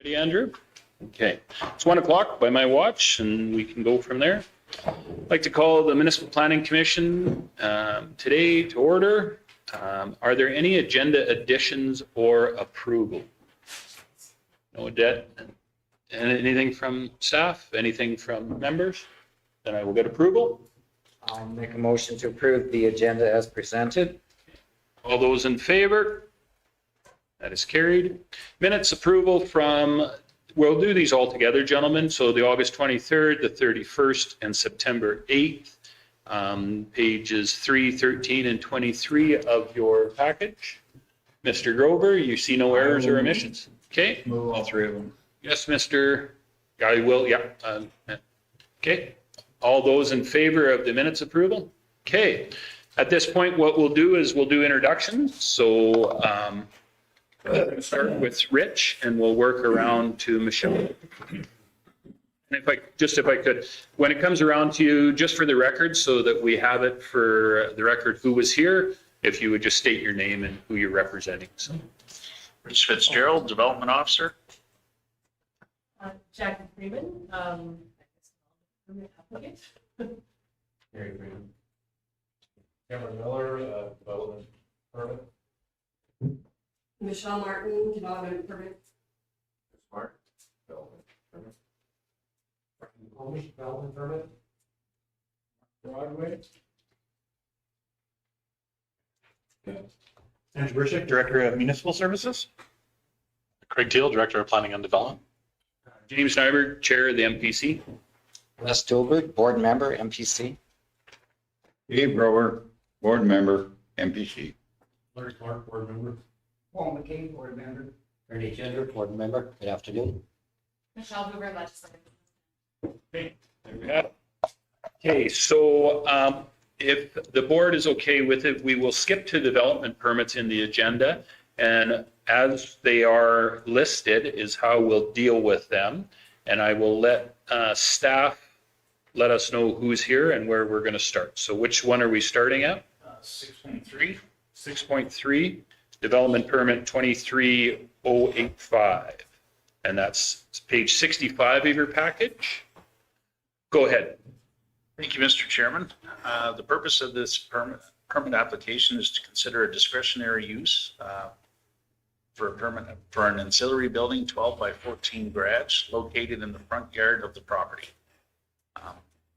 Ready, Andrew? Okay, it's 1 o'clock by my watch and we can go from there. I'd like to call the Municipal Planning Commission today to order. Are there any agenda additions or approval? No debt? Anything from staff? Anything from members? Then I will get approval. I'll make a motion to approve the agenda as presented. All those in favor? That is carried. Minutes approval from, we'll do these all together, gentlemen. So the August 23rd, the 31st, and September 8th, pages 3, 13, and 23 of your package. Mr. Grover, you see no errors or omissions? Okay. Move all three of them. Yes, Mr. I will, yeah. Okay. All those in favor of the minutes approval? Okay. At this point, what we'll do is we'll do introductions. So we'll start with Rich and we'll work around to Michelle. And if I could, when it comes around to you, just for the record, so that we have it for the record who was here, if you would just state your name and who you're representing. So. Rich Fitzgerald, Development Officer. Jackie Freeman, applicant. Gary Freeman. Cameron Miller, development permit. Michelle Martin, development permit. Smart, development permit. Holmes, development permit. Broadway. Andrew Burchick, Director of Municipal Services. Craig Teal, Director of Planning and Development. James Nyberg, Chair of the MPC. Les Stulberg, Board Member, MPC. Dave Brower, Board Member, MPC. Larry Clark, Board Member. Paul McCain, Board Member. Ernie Gender, Board Member. Good afternoon. Michelle Hoover, legislative. Okay, there we have it. Okay, so if the board is okay with it, we will skip to development permits in the agenda. And as they are listed is how we'll deal with them. And I will let staff let us know who's here and where we're going to start. So which one are we starting at? 6.3. 6.3, development permit 23085. And that's page 65 of your package. Go ahead. Thank you, Mr. Chairman. The purpose of this permit application is to consider a discretionary use for a permit for an ancillary building, 12 by 14 garage located in the front yard of the property.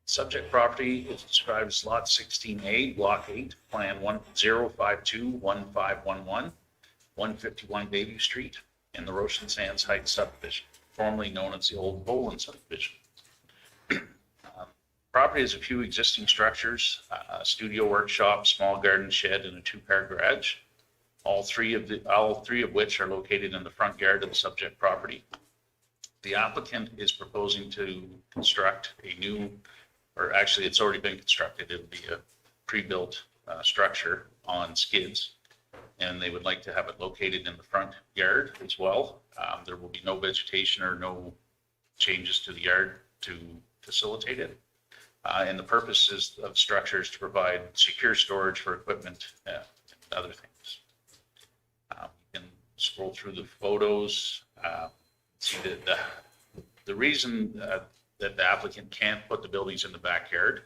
Subject property is described as lot 16A, block 8, plan 1052-1511, 151 Bayview Street in the Roshan Sands Heights subdivision, formerly known as the Old Boland subdivision. Property has a few existing structures, a studio workshop, small garden shed, and a 2-car garage. All three of which are located in the front yard of the subject property. The applicant is proposing to construct a new, or actually it's already been constructed. It'll be a pre-built structure on skids, and they would like to have it located in the front yard as well. There will be no vegetation or no changes to the yard to facilitate it. And the purpose of structure is to provide secure storage for equipment and other things. You can scroll through the photos, see that the reason that the applicant can't put the buildings in the backyard,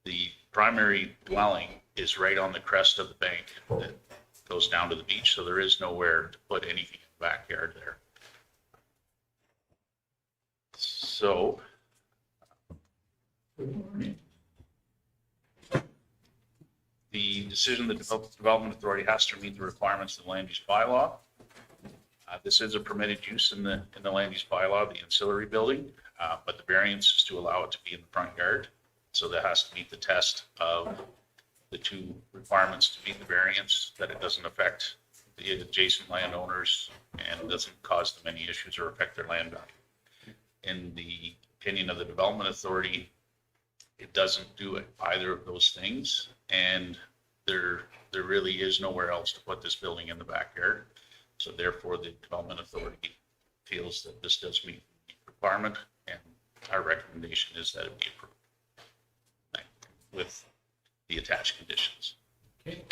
the primary dwelling is right on the crest of the bank that goes down to the beach, so there is nowhere to put anything in the backyard there. So the decision, the Development Authority has to meet the requirements of the land use bylaw. This is a permitted use in the land use bylaw, the ancillary building, but the variance is to allow it to be in the front yard. So that has to meet the test of the two requirements to meet the variance, that it doesn't affect the adjacent landowners and doesn't cause them any issues or affect their land value. In the opinion of the Development Authority, it doesn't do either of those things, and there really is nowhere else to put this building in the backyard. So therefore, the Development Authority feels that this does meet the requirement, and our recommendation is that it be approved with the attached conditions. Okay.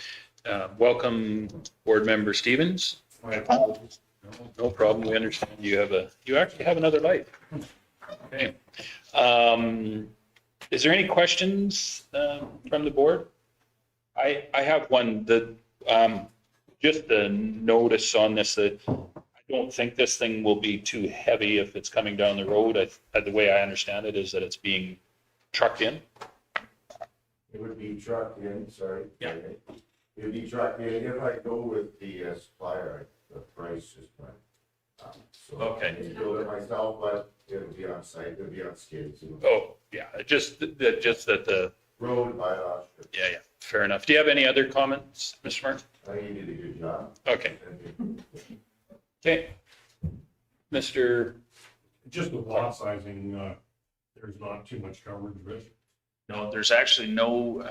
Welcome, Board Member Stevens. My apologies. No problem. We understand you actually have another life. Okay. Is there any questions from the board? I have one that, just a notice on this, that I don't think this thing will be too heavy if it's coming down the road. The way I understand it is that it's being trucked in. It would be trucked in, sorry. Yeah. It would be trucked in. If I go with the supplier, the price is fine. So Okay. I need to build it myself, but it'll be on site, it'll be on skids. Oh, yeah, just that the, Road by law. yeah, fair enough. Do you have any other comments, Mr. Martin? I think you did a good job. Okay. Okay. Mr. Just with lot sizing, there's not too much coverage, but No, there's actually no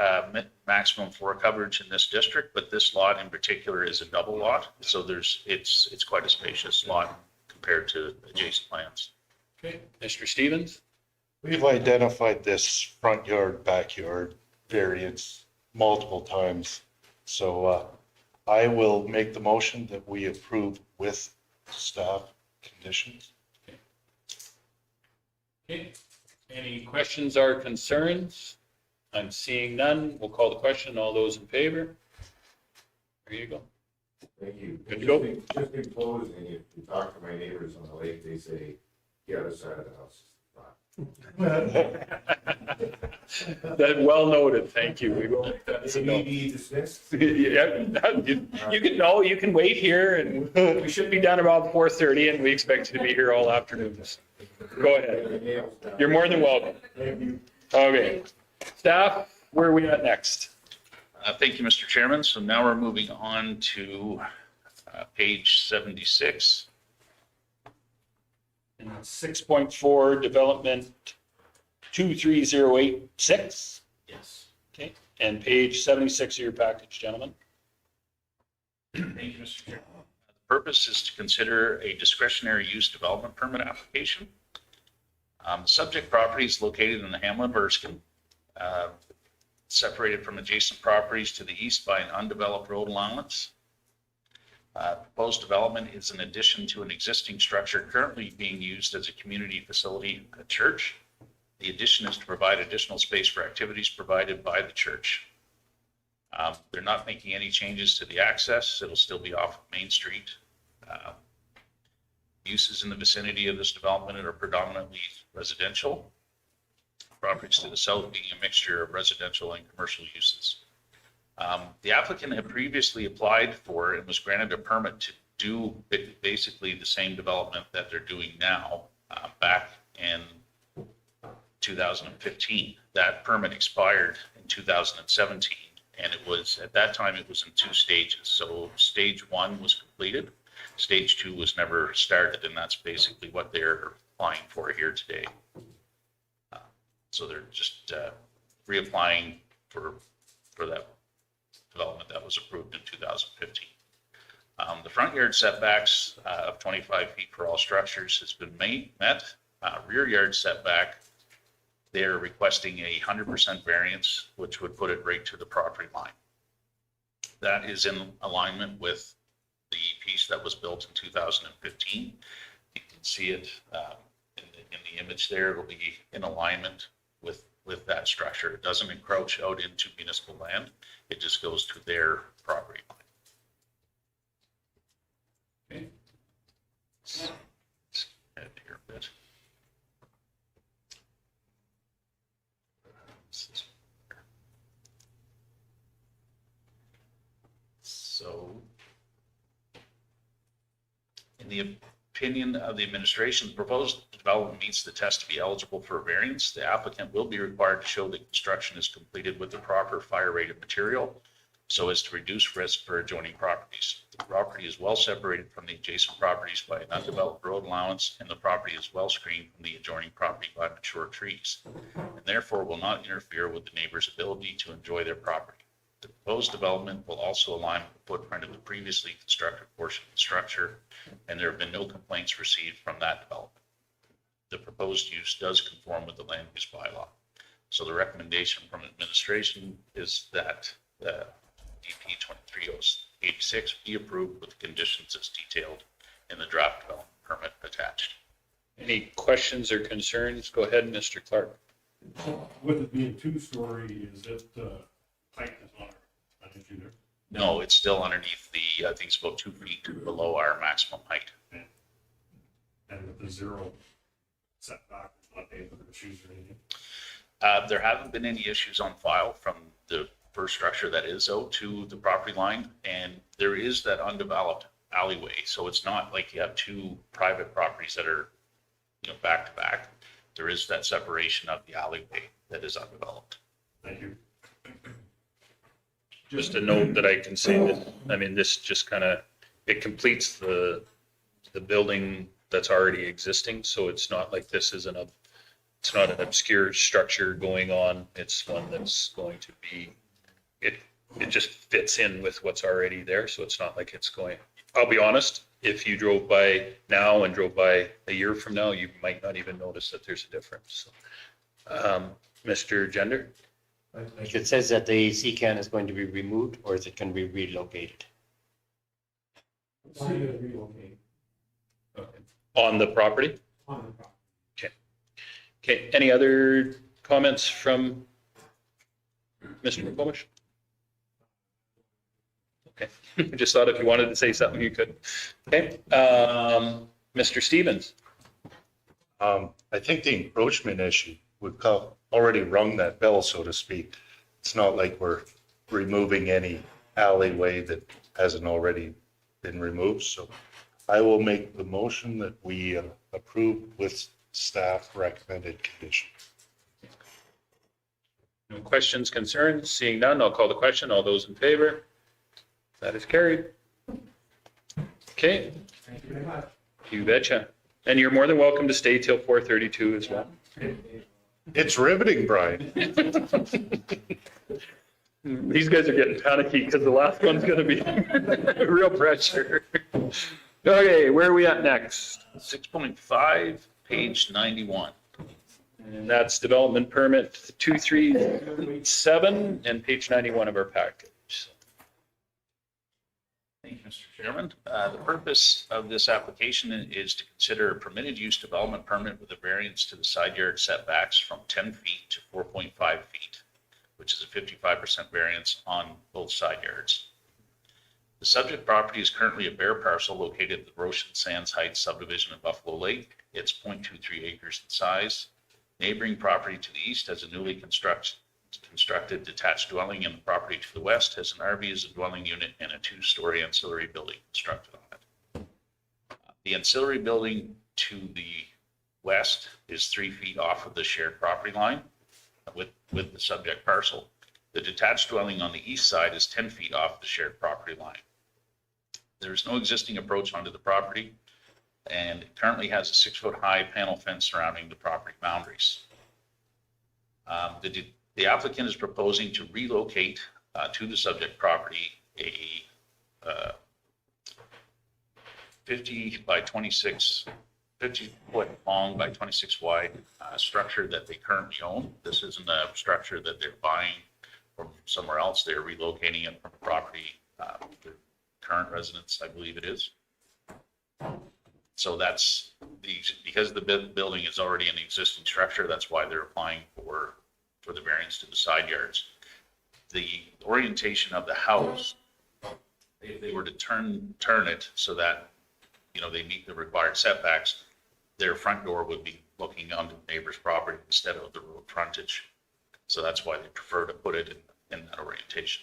maximum floor coverage in this district, but this lot in particular is a double lot. So it's quite a spacious lot compared to adjacent lands. Okay. Mr. Stevens? We've identified this front yard, backyard variance multiple times. So I will make the motion that we approve with staff conditions. Okay. Any questions or concerns? I'm seeing none. We'll call the question. All those in favor? There you go. Thank you. Good to go. Just in closing, if you talk to my neighbors on the lake, they say, the other side of the house is fine. That well noted. Thank you. We will make that as a note. Be dismissed? Yeah, you can wait here, and we should be done about 4:30, and we expect you to be here all afternoon. Go ahead. You're more than welcome. Thank you. Okay. Staff, where are we at next? Thank you, Mr. Chairman. So now we're moving on to page 76. 6.4, development 23086. Yes. Okay, and page 76 of your package, gentlemen. Thank you, Mr. Chairman. The purpose is to consider a discretionary use development permit application. The subject property is located in the hamlet of Erskine, separated from adjacent properties to the east by an undeveloped road allowance. Proposed development is an addition to an existing structure currently being used as a community facility, a church. The addition is to provide additional space for activities provided by the church. They're not making any changes to the access. It'll still be off of Main Street. Uses in the vicinity of this development are predominantly residential. Properties to the south being a mixture of residential and commercial uses. The applicant had previously applied for and was granted a permit to do basically the same development that they're doing now back in 2015. That permit expired in 2017, and it was, at that time, it was in 2 stages. So stage 1 was completed. Stage 2 was never started, and that's basically what they're applying for here today. So they're just reapplying for that development that was approved in 2015. The front yard setbacks of 25 feet for all structures has been met. Rear yard setback, they're requesting a 100% variance, which would put it right to the property line. That is in alignment with the piece that was built in 2015. You can see it in the image there. It'll be in alignment with that structure. It doesn't encroach out into municipal land. It just goes to their property line. Okay. Let's add here a bit. So, in the opinion of the administration, the proposed development meets the test to be eligible for a variance. The applicant will be required to show that construction is completed with the proper fire rated material so as to reduce risk for adjoining properties. The property is well separated from the adjacent properties by an undeveloped road allowance, and the property is well screened from the adjoining property by mature trees, and therefore will not interfere with the neighbor's ability to enjoy their property. The proposed development will also align with the footprint of the previously constructed portion of the structure, and there have been no complaints received from that development. The proposed use does conform with the land use bylaw. So the recommendation from administration is that the DP 2386 be approved with the conditions as detailed in the draft development permit attached. Any questions or concerns? Go ahead, Mr. Clark. With it being two-story, is it, height is not an issue there? No, it's still underneath the, I think it's about 2 feet below our maximum height. And with the zero setback, not any other issues or anything? There haven't been any issues on file from the first structure that is out to the property line, and there is that undeveloped alleyway. So it's not like you have two private properties that are, back to back. There is that separation of the alleyway that is undeveloped. Thank you. Just a note that I can say that, this just kind of, it completes the building that's already existing. So it's not like this isn't it's not an obscure structure going on. It's one that's going to be, it just fits in with what's already there. So it's not like it's going, I'll be honest, if you drove by now and drove by a year from now, you might not even notice that there's a difference. So, Mr. Gender? Like it says that the AC can is going to be removed, or is it going to be relocated? On the property? On the property. Okay, any other comments from Mr. McComish? Okay, I just thought if you wanted to say something, you could. Okay, Mr. Stevens? I think the encroachment issue would already rung that bell, so to speak. It's not like we're removing any alleyway that hasn't already been removed. So I will make the motion that we approve with staff recommended condition. No questions, concerns? Seeing none, I'll call the question. All those in favor? That is carried. Okay. Thank you very much. You betcha. And you're more than welcome to stay till 4:32 as well. It's riveting, Brian. These guys are getting panicky because the last one's going to be real pressure. Okay, where are we at next? 6.5, page 91. And that's development permit 2337 and page 91 of our package. Thank you, Mr. Chairman. The purpose of this application is to consider a permitted use development permit with a variance to the side yard setbacks from 10 feet to 4.5 feet, which is a 55% variance on both side yards. The subject property is currently a bare parcel located at the Roshan Sands Heights subdivision of Buffalo Lake. It's 0.23 acres in size. Neighboring property to the east has a newly constructed detached dwelling, and the property to the west has an RV as a dwelling unit and a 2-story ancillary building constructed on it. The ancillary building to the west is 3 feet off of the shared property line with the subject parcel. The detached dwelling on the east side is 10 feet off the shared property line. There is no existing approach onto the property, and it currently has a 6-foot-high panel fence surrounding the property boundaries. The applicant is proposing to relocate to the subject property a 50 foot long by 26 wide structure that they currently own. This isn't a structure that they're buying from somewhere else. They're relocating it from a property, their current residence, I believe it is. So that's because the building is already an existing structure, that's why they're applying for the variance to the side yards. The orientation of the house, if they were to turn it so that, they meet the required setbacks, their front door would be looking onto the neighbor's property instead of the road frontage. So that's why they prefer to put it in that orientation.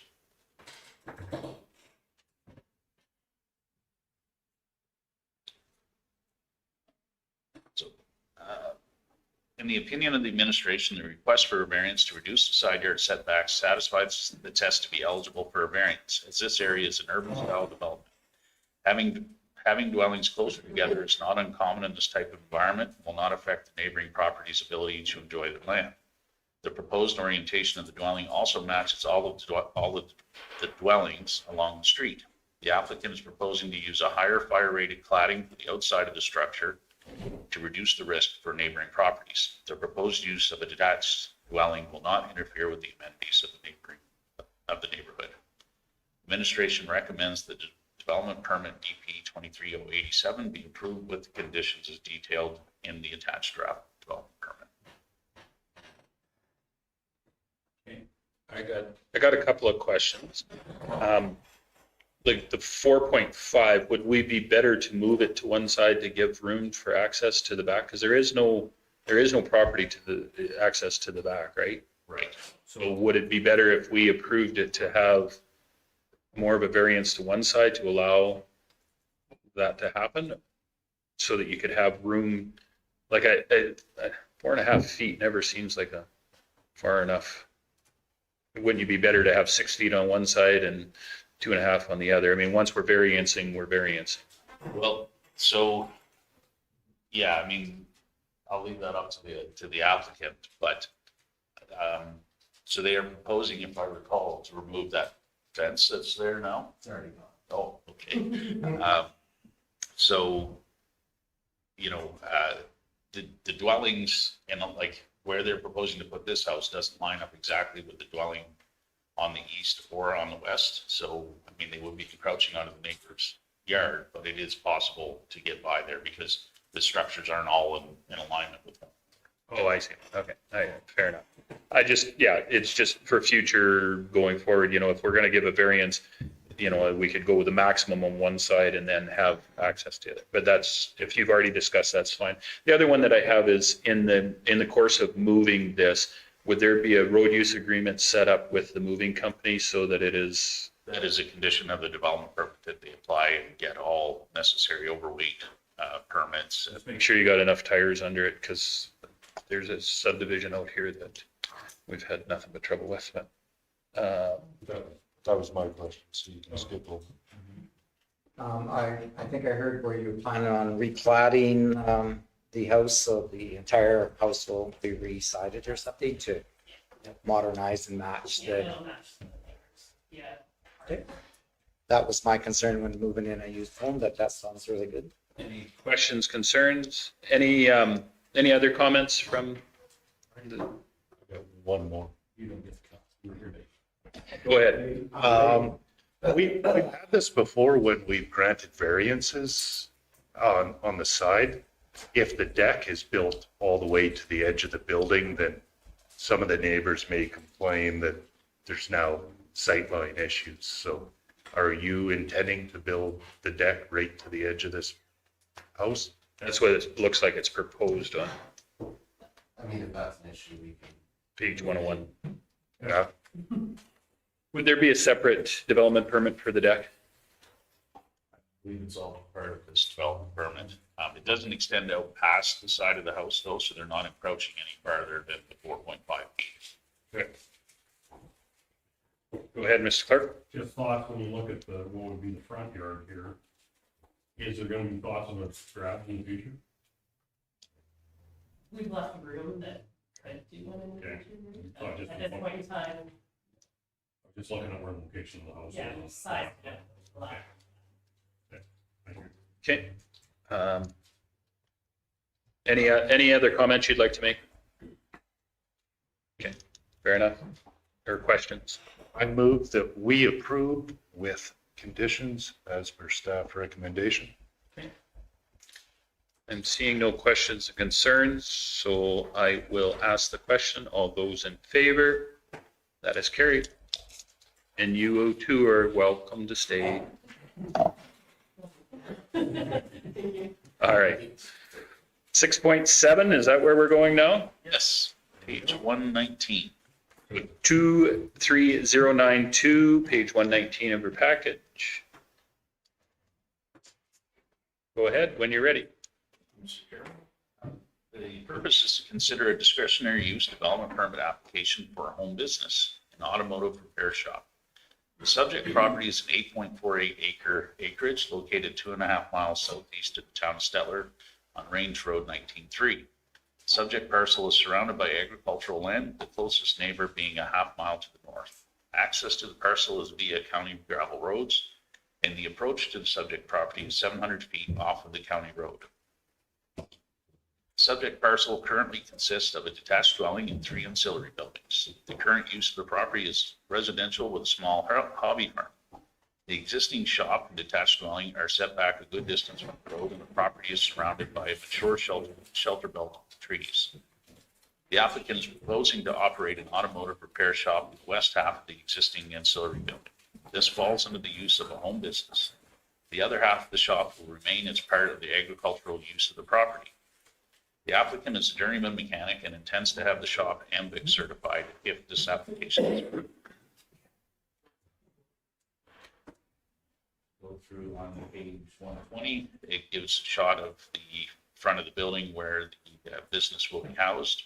In the opinion of the administration, the request for a variance to reduce the side yard setbacks satisfies the test to be eligible for a variance, as this area is an urban style development. Having dwellings closer together is not uncommon in this type of environment and will not affect the neighboring property's ability to enjoy the land. The proposed orientation of the dwelling also matches all of the dwellings along the street. The applicant is proposing to use a higher fire rated cladding for the outside of the structure to reduce the risk for neighboring properties. The proposed use of a detached dwelling will not interfere with the amenities of the neighborhood. Administration recommends that the development permit DP 23087 be approved with the conditions as detailed in the attached draft development permit. I got a couple of questions. Like the 4.5, would we be better to move it to one side to give room for access to the back? Because there is no property to the access to the back, right? Right. So would it be better if we approved it to have more of a variance to one side to allow that to happen? So that you could have room, like 4.5 feet never seems like a far enough. Wouldn't you be better to have 6 feet on one side and 2.5 on the other? I mean, once we're variancing, we're variancing. Well, so, yeah, I mean, I'll leave that up to the applicant, but, so they are proposing, if I recall, to remove that fence that's there now? It's already gone. Oh, okay. So, you know, the dwellings and like where they're proposing to put this house doesn't line up exactly with the dwelling on the east or on the west. So, I mean, they would be encroaching onto the neighbor's yard, but it is possible to get by there because the structures aren't all in alignment with them. Oh, I see. Okay. Fair enough. It's just for future going forward, you know, if we're going to give a variance, you know, we could go with the maximum on one side and then have access to it. But that's, if you've already discussed, that's fine. The other one that I have is in the course of moving this, would there be a road use agreement set up with the moving company so that it is? That is a condition of the development permit that they apply and get all necessary overweight permits. Just make sure you got enough tires under it, because there's a subdivision out here that we've had nothing but trouble with. But That was my question, so you can skip over. I think I heard where you were planning on recladding the house, so the entire house will be re-sided or something to modernize and match Yeah, the. it'll match the neighbors. Yeah. Okay. That was my concern when moving in a used home, that sounds really good. any questions, concerns? Any other comments from? I got one more. You don't get the count. You're here, Dave. Go ahead. We've had this before when we've granted variances on the side. If the deck is built all the way to the edge of the building, then some of the neighbors may complain that there's now sightline issues. So are you intending to build the deck right to the edge of this house? That's what it looks like it's proposed on I mean, if that's an issue, we can. page 101. Yeah. Would there be a separate development permit for the deck? I believe it's all part of this development permit. It doesn't extend out past the side of the house though, so they're not encroaching any farther than the 4.5 feet. Go ahead, Mr. Clerk. Just thoughts when you look at what would be the front yard here. Is there gonna be thoughts on a garage in the future? We've left room that could do one in the Okay. future. Oh, just- At this point in time, I'm just looking at where the location of the house yeah, is. size, yeah, black. Thank you. Okay. Any other comments you'd like to make? Okay, fair enough. Or questions? I move that we approve with conditions as per staff recommendation. I'm seeing no questions and concerns, so I will ask the question. All those in favor? That is carried. And you too are welcome to stay. All right. 6.7, is that where we're going now? Yes, page 119. 23092, page 119 of your package. Go ahead when you're ready. The purpose is to consider a discretionary use development permit application for a home business, an automotive repair shop. The subject property is an 8.48 acre acreage located 2.5 miles southeast of the town of Stettler on Range Road 19-3. Subject parcel is surrounded by agricultural land, the closest neighbor being a half mile to the north. Access to the parcel is via county gravel roads, and the approach to the subject property is 700 feet off of the county road. Subject parcel currently consists of a detached dwelling and 3 ancillary buildings. The current use of the property is residential with a small hobby farm. The existing shop and detached dwelling are set back a good distance from the road, and the property is surrounded by a mature shelter belt of trees. The applicant is proposing to operate an automotive repair shop in the west half of the existing ancillary building. This falls under the use of a home business. The other half of the shop will remain as part of the agricultural use of the property. The applicant is a journeyman mechanic and intends to have the shop AMBIC certified if this application is approved. Go through on page 120, it gives a shot of the front of the building where the business will be housed.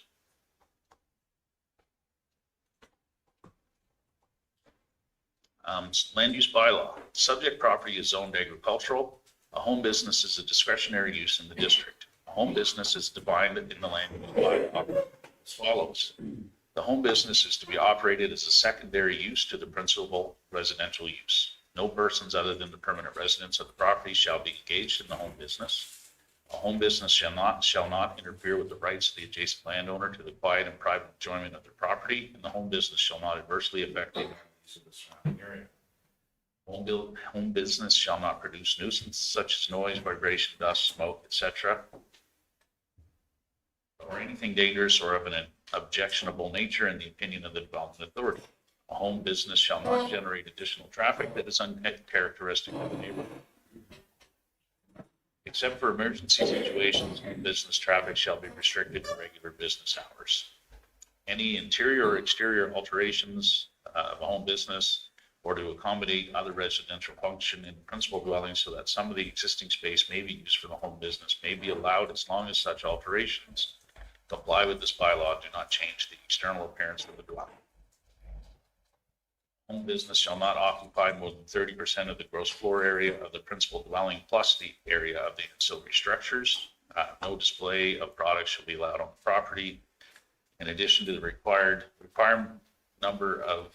Land use bylaw. Subject property is zoned agricultural. A home business is a discretionary use in the district. A home business is defined in the land use bylaw as follows. The home business is to be operated as a secondary use to the principal residential use. No persons other than the permanent residents of the property shall be engaged in the home business. A home business shall not interfere with the rights of the adjacent landowner to the quiet and private enjoyment of their property, and the home business shall not adversely affect the use of the surrounding area. Home business shall not produce nuisance such as noise, vibration, dust, smoke, etc., or anything dangerous or of an objectionable nature in the opinion of the development authority. A home business shall not generate additional traffic that is uncharacteristic of the neighborhood. Except for emergency situations, home business traffic shall be restricted to regular business hours. Any interior or exterior alterations of a home business or to accommodate other residential function in the principal dwelling so that some of the existing space may be used for the home business may be allowed as long as such alterations comply with this bylaw, do not change the external appearance of the dwelling. Home business shall not occupy more than 30% of the gross floor area of the principal dwelling plus the area of the ancillary structures. No display of products shall be allowed on the property. In addition to the required number of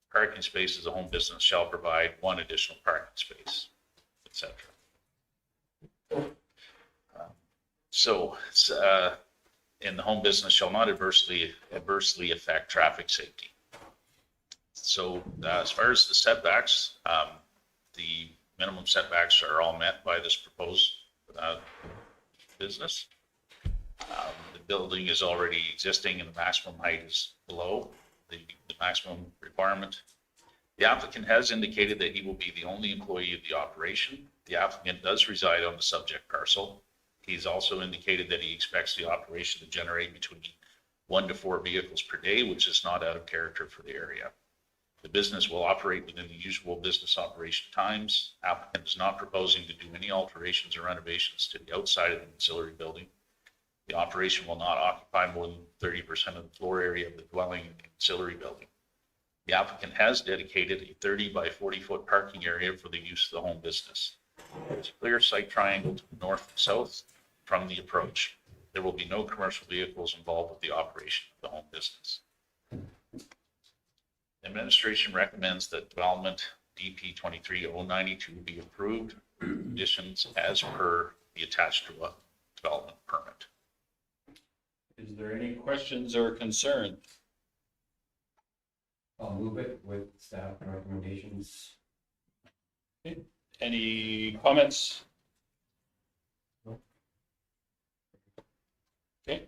parking spaces, a home business shall provide one additional parking space, etc. And the home business shall not adversely affect traffic safety. So as far as the setbacks, the minimum setbacks are all met by this proposed business. The building is already existing and the maximum height is below the maximum requirement. The applicant has indicated that he will be the only employee of the operation. The applicant does reside on the subject parcel. He's also indicated that he expects the operation to generate between 1 to 4 vehicles per day, which is not out of character for the area. The business will operate within the usual business operation times. Applicant is not proposing to do any alterations or renovations to the outside of the ancillary building. The operation will not occupy more than 30% of the floor area of the dwelling in the ancillary building. The applicant has dedicated a 30 by 40 foot parking area for the use of the home business. There's a clear sight triangle to the north and south from the approach. There will be no commercial vehicles involved with the operation of the home business. The administration recommends that development DP 23092 be approved, conditions as per the attached development permit. Is there any questions or concerns? I'll move it with staff recommendations. Any comments? Okay.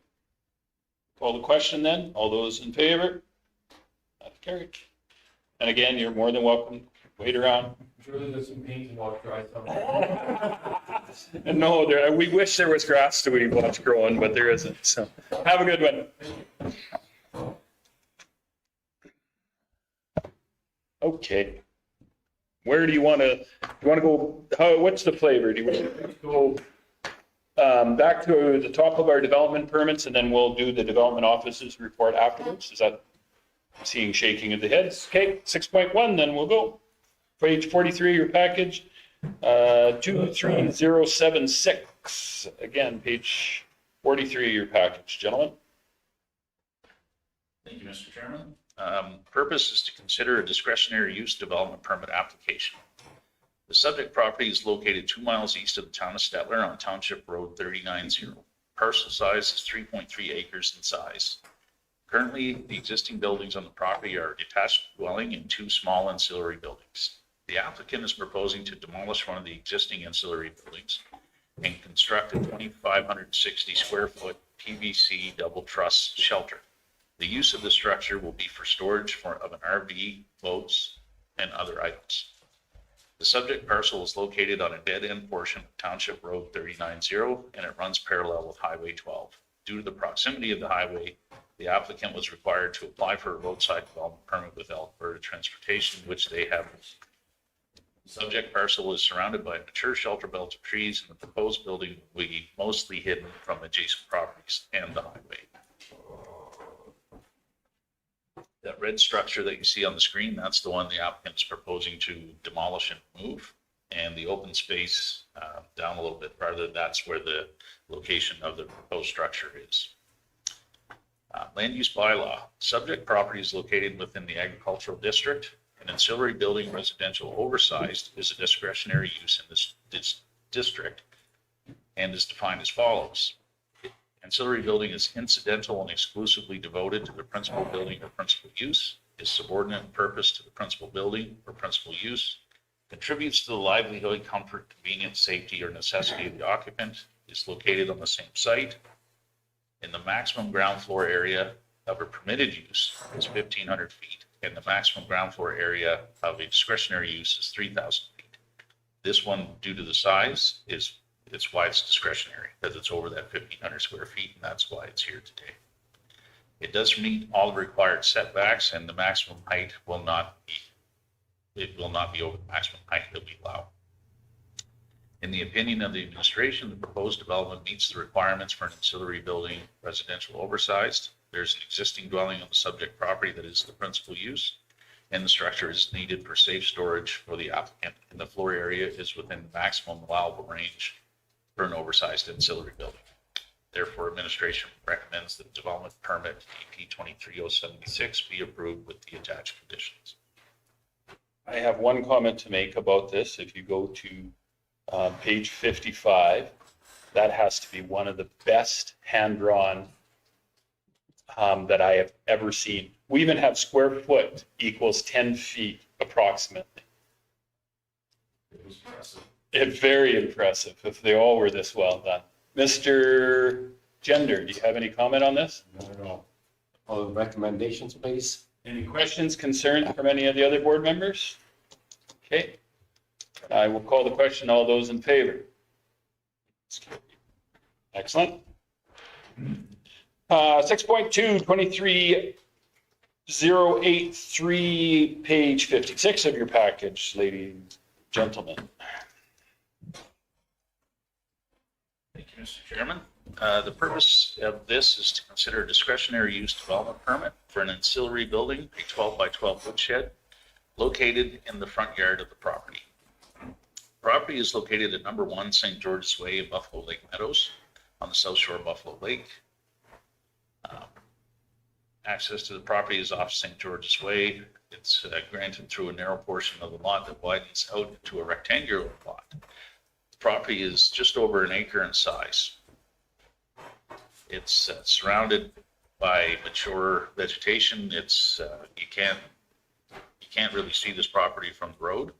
Call the question then. All those in favor? That's carried. And again, you're more than welcome. Wait around. Surely there's some paint and watch dry some. And no, we wish there was grass to watch growing, but there isn't. So have a good one. Okay. Where do you want to go? What's the flavor? Do you want to go back to the top of our development permits and then we'll do the development office's report afterwards? Is that seeing shaking of the heads? Okay, 6.1, then we'll go. Page 43 of your package, 23076. Again, page 43 of your package, gentlemen. Thank you, Mr. Chairman. Purpose is to consider a discretionary use development permit application. The subject property is located 2 miles east of the town of Stettler on Township Road 390. Parcel size is 3.3 acres in size. Currently, the existing buildings on the property are a detached dwelling and 2 small ancillary buildings. The applicant is proposing to demolish one of the existing ancillary buildings and construct a 2,560 square foot PVC double truss shelter. The use of the structure will be for storage of an RV, boats, and other items. The subject parcel is located on a dead-end portion of Township Road 390, and it runs parallel with Highway 12. Due to the proximity of the highway, the applicant was required to apply for a roadside development permit with Alberta Transportation, which they have. The subject parcel is surrounded by a mature shelter belt of trees, and the proposed building will be mostly hidden from adjacent properties and the highway. That red structure that you see on the screen, that's the one the applicant is proposing to demolish and remove. And the open space down a little bit farther, that's where the location of the proposed structure is. Land use bylaw. Subject property is located within the agricultural district. An ancillary building residential oversized is a discretionary use in this district and is defined as follows. Ancillary building is incidental and exclusively devoted to the principal building or principal use, is subordinate in purpose to the principal building or principal use, contributes to the livelihood, comfort, convenience, safety, or necessity of the occupant, is located on the same site. In the maximum ground floor area of a permitted use is 1,500 feet, and the maximum ground floor area of a discretionary use is 3,000 feet. This one, due to the size, it's why it's discretionary, because it's over that 1,500 square feet, and that's why it's here today. It does meet all the required setbacks, and the maximum height will not be over the maximum height that we allow. In the opinion of the administration, the proposed development meets the requirements for an ancillary building residential oversized. There's an existing dwelling on the subject property that is the principal use, and the structure is needed for safe storage for the applicant, and the floor area is within the maximum allowable range for an oversized ancillary building. Therefore, administration recommends that development permit EP 23076 be approved with the attached conditions. I have one comment to make about this. If you go to page 55, that has to be one of the best hand-drawn that I have ever seen. We even have square foot equals 10 feet approximately. It was impressive. It's very impressive if they all were this well done. Mr. Gender, do you have any comment on this? I don't know. All the recommendations, please. Any questions, concerns from any of the other board members? Okay. I will call the question. All those in favor? Excellent. 6.2, 23083, page 56 of your package, ladies and gentlemen. Thank you, Mr. Chairman. The purpose of this is to consider a discretionary use development permit for an ancillary building, a 12 by 12 woodshed, located in the front yard of the property. Property is located at number 1 St. George's Way in Buffalo Lake Meadows on the south shore of Buffalo Lake. Access to the property is off St. George's Way. It's granted through a narrow portion of the lot that widens out into a rectangular lot. The property is just over an acre in size. It's surrounded by mature vegetation. It's you can't really see this property from the road.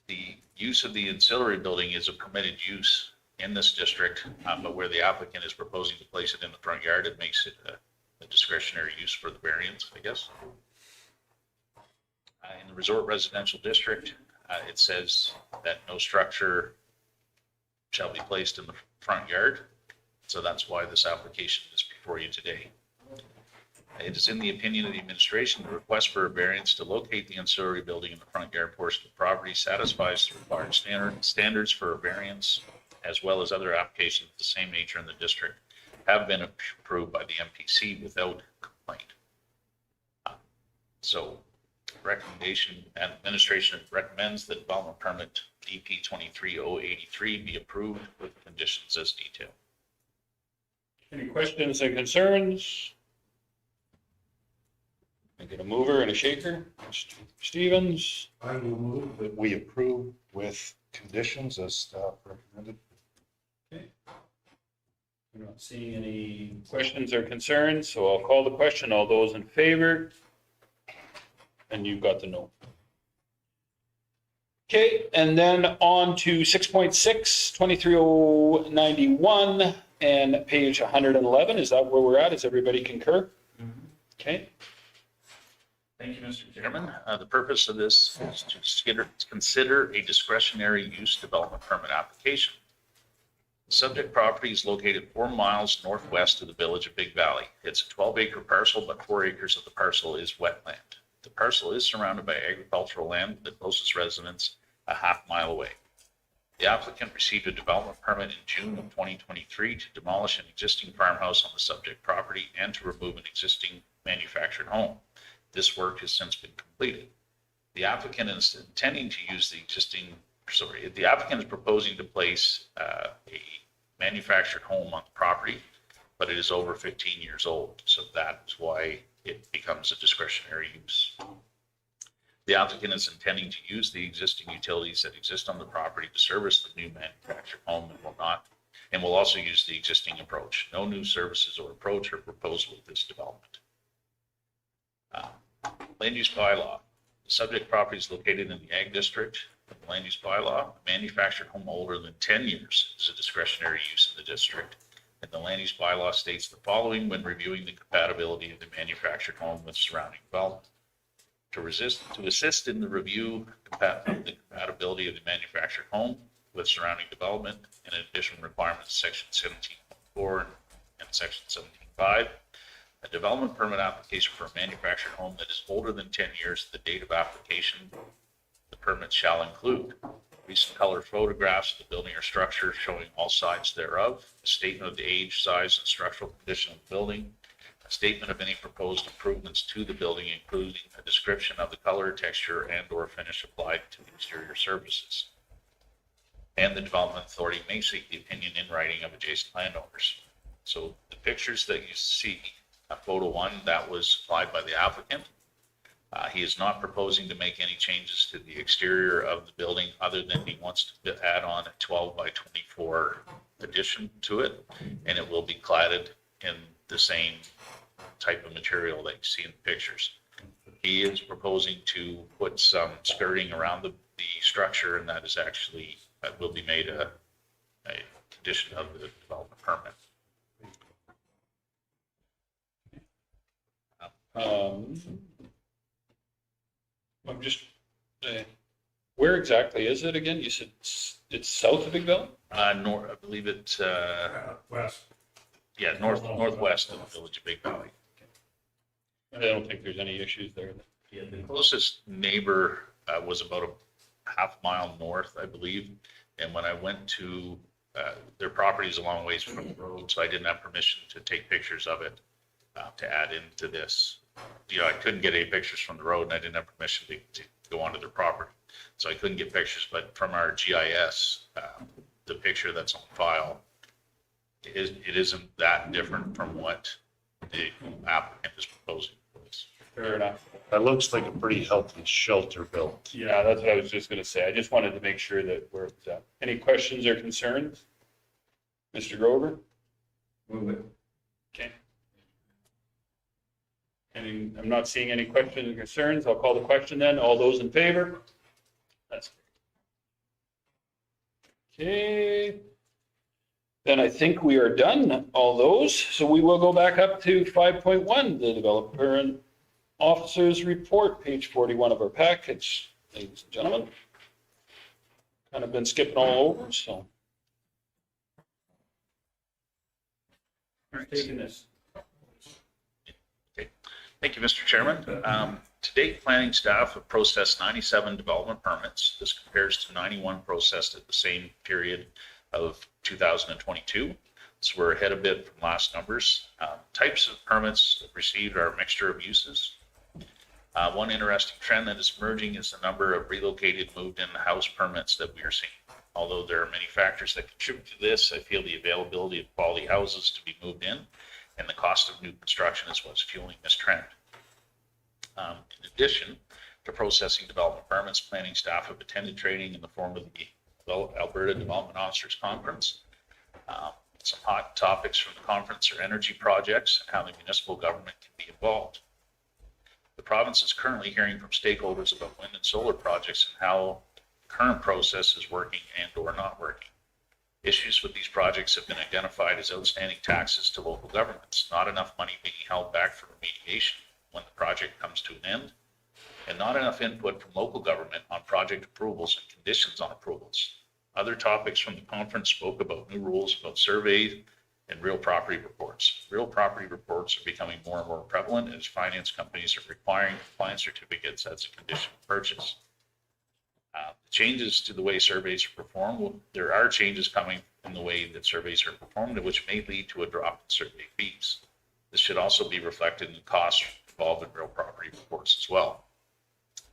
The use of the ancillary building is a permitted use in this district, but where the applicant is proposing to place it in the front yard, it makes it a discretionary use for the variance, I guess. In the resort residential district, it says that no structure shall be placed in the front yard. So that's why this application is before you today. It is in the opinion of the administration, the request for a variance to locate the ancillary building in the front yard portion of the property satisfies the required standards for a variance, as well as other applications of the same nature in the district have been approved by the MPC without complaint. So recommendation, and administration recommends that development permit DP 23083 be approved with conditions as detailed. Any questions and concerns? I get a mover and a shaker. Mr. Stevens? I will move that we approve with conditions as staff recommended. I'm not seeing any questions or concerns, so I'll call the question. All those in favor? And you've got the no. Okay, and then on to 6.6, 23091 and page 111. Is that where we're at? Does everybody concur? Okay. Thank you, Mr. Chairman. The purpose of this is to consider a discretionary use development permit application. The subject property is located 4 miles northwest of the village of Big Valley. It's a 12-acre parcel, but 4 acres of the parcel is wetland. The parcel is surrounded by agricultural land, with the closest residence a half-mile away. The applicant received a development permit in June of 2023 to demolish an existing farmhouse on the subject property and to remove an existing manufactured home. This work has since been completed. The applicant is intending to use the applicant is proposing to place a manufactured home on the property, but it is over 15 years old, so that is why it becomes a discretionary use. The applicant is intending to use the existing utilities that exist on the property to service the new manufactured home and will also use the existing approach. No new services or approach are proposed with this development. Land use bylaw. The subject property is located in the Ag District. The land use bylaw, a manufactured home older than 10 years is a discretionary use in the district. And the land use bylaw states the following when reviewing the compatibility of the manufactured home with surrounding development. To assist in the review of the compatibility of the manufactured home with surrounding development, in addition requirements section 17.4 and section 17.5, a development permit application for a manufactured home that is older than 10 years, the date of application, the permit shall include recent color photographs of the building or structure showing all sides thereof, a statement of the age, size, and structural condition of the building, a statement of any proposed improvements to the building, including a description of the color, texture, and/or finish applied to the exterior surfaces. And the development authority may seek the opinion in writing of adjacent landowners. So the pictures that you see, photo 1, that was supplied by the applicant. He is not proposing to make any changes to the exterior of the building other than he wants to add on a 12 by 24 addition to it, and it will be cladded in the same type of material that you see in the pictures. He is proposing to put some skirting around the structure, and that is actually, that will be made a condition of the development permit. I'm just, where exactly is it again? You said it's south of Big Valley? North, I believe it's, West. yeah, northwest of the village of Big Valley. I don't think there's any issues there. Yeah, the closest neighbor was about a half mile north, I believe. And when I went to, their property is a long ways from the road, so I didn't have permission to take pictures of it to add into this. You know, I couldn't get any pictures from the road, and I didn't have permission to go onto their property. So I couldn't get pictures, but from our GIS, the picture that's on file, it isn't that different from what the applicant is proposing for this. Fair enough. That looks like a pretty healthy shelter built. Yeah, that's what I was just gonna say. I just wanted to make sure that we're, any questions or concerns? Mr. Grover? Move it. Okay. I'm not seeing any questions or concerns. I'll call the question then. All those in favor? That's okay. Then I think we are done, all those. So we will go back up to 5.1, the developer and officers report, page 41 of our package, ladies and gentlemen. Kind of been skipping all over, so. Taking this. Thank you, Mr. Chairman. To date, planning staff have processed 97 development permits. This compares to 91 processed at the same period of 2022. So we're ahead a bit from last numbers. Types of permits received are a mixture of uses. One interesting trend that is emerging is the number of relocated, moved in house permits that we are seeing. Although there are many factors that contribute to this, I feel the availability of quality houses to be moved in and the cost of new construction is what's fueling this trend. In addition to processing development permits, planning staff have attended training in the form of the Alberta Development Officers Conference. Some hot topics from the conference are energy projects and how the municipal government can be involved. The province is currently hearing from stakeholders about wind and solar projects and how current process is working and or not working. Issues with these projects have been identified as outstanding taxes to local governments, not enough money being held back for remediation when the project comes to an end, and not enough input from local government on project approvals and conditions on approvals. Other topics from the conference spoke about new rules about surveys and real property reports. Real property reports are becoming more and more prevalent as finance companies are requiring compliance certificates as a condition of purchase. Changes to the way surveys are performed, there are changes coming in the way that surveys are performed, which may lead to a drop in survey fees. This should also be reflected in costs involved in real property reports as well.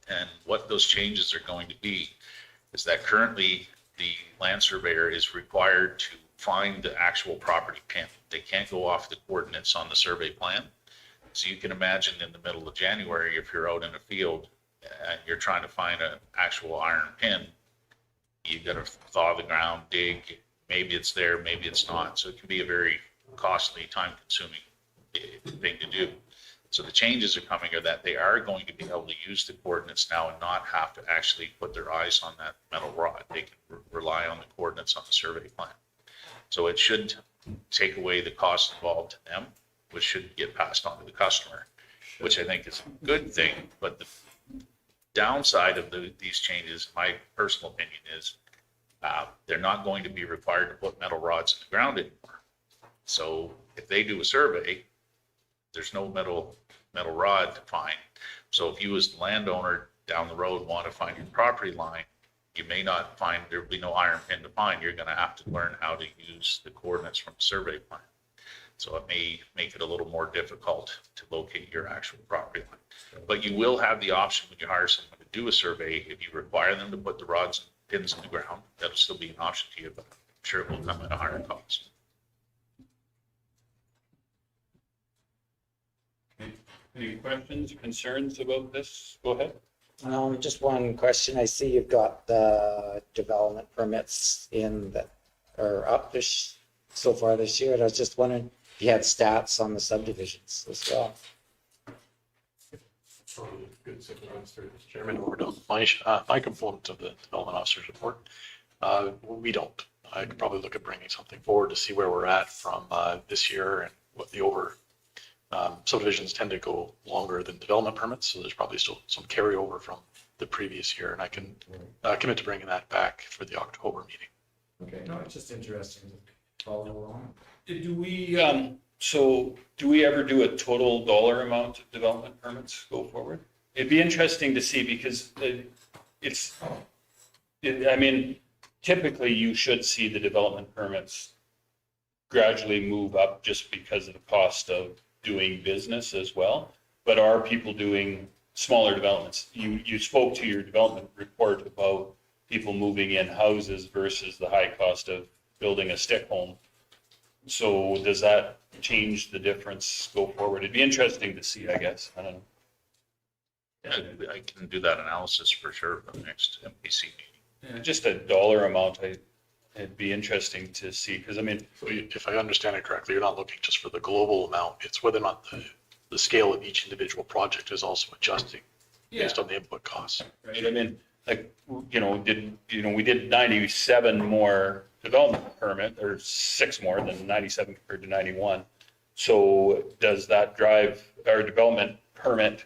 And what those changes are going to be is that currently the land surveyor is required to find the actual property pin. They can't go off the coordinates on the survey plan. So you can imagine in the middle of January, if you're out in a field and you're trying to find an actual iron pin, you got to thaw the ground, dig, maybe it's there, maybe it's not. So it can be a very costly, time-consuming thing to do. So the changes are coming are that they are going to be able to use the coordinates now and not have to actually put their eyes on that metal rod. They can rely on the coordinates on the survey plan. So it should take away the cost involved to them, which should get passed on to the customer, which I think is a good thing. But the downside of these changes, my personal opinion is they're not going to be required to put metal rods in the ground anymore. So if they do a survey, there's no metal rod to find. So if you as the landowner down the road want to find your property line, you may not find, there'll be no iron pin to find. You're going to have to learn how to use the coordinates from the survey plan. So it may make it a little more difficult to locate your actual property line. But you will have the option when you hire someone to do a survey, if you require them to put the rods and pins in the ground, that'll still be an option to you, but I'm sure it will come at a higher cost. Any questions, concerns about this? Go ahead. Just one question. I see you've got the development permits in that are up so far this year. And I was just wondering if you had stats on the subdivisions as well. Probably a good sequence through this chairman. Over to my component of the development officer's report. We don't. I could probably look at bringing something forward to see where we're at from this year and what the subdivisions tend to go longer than development permits. So there's probably still some carryover from the previous year, and I can commit to bringing that back for the October meeting. Okay, no, it's just interesting to follow along. Do we ever do a total dollar amount of development permits go forward? It'd be interesting to see because I mean, typically you should see the development permits gradually move up just because of the cost of doing business as well. But are people doing smaller developments? You spoke to your development report about people moving in houses versus the high cost of building a stick home. So does that change the difference go forward? It'd be interesting to see, I guess. I don't know. Yeah, I can do that analysis for sure for the next MPC meeting. Yeah, just a dollar amount, it'd be interesting to see, because I mean, So if I understand it correctly, you're not looking just for the global amount. It's whether or not the scale of each individual project is also adjusting based on the input costs. right? I mean, like, we did 97 more development permit, or 6 more than 97 compared to 91. So does that drive our development permit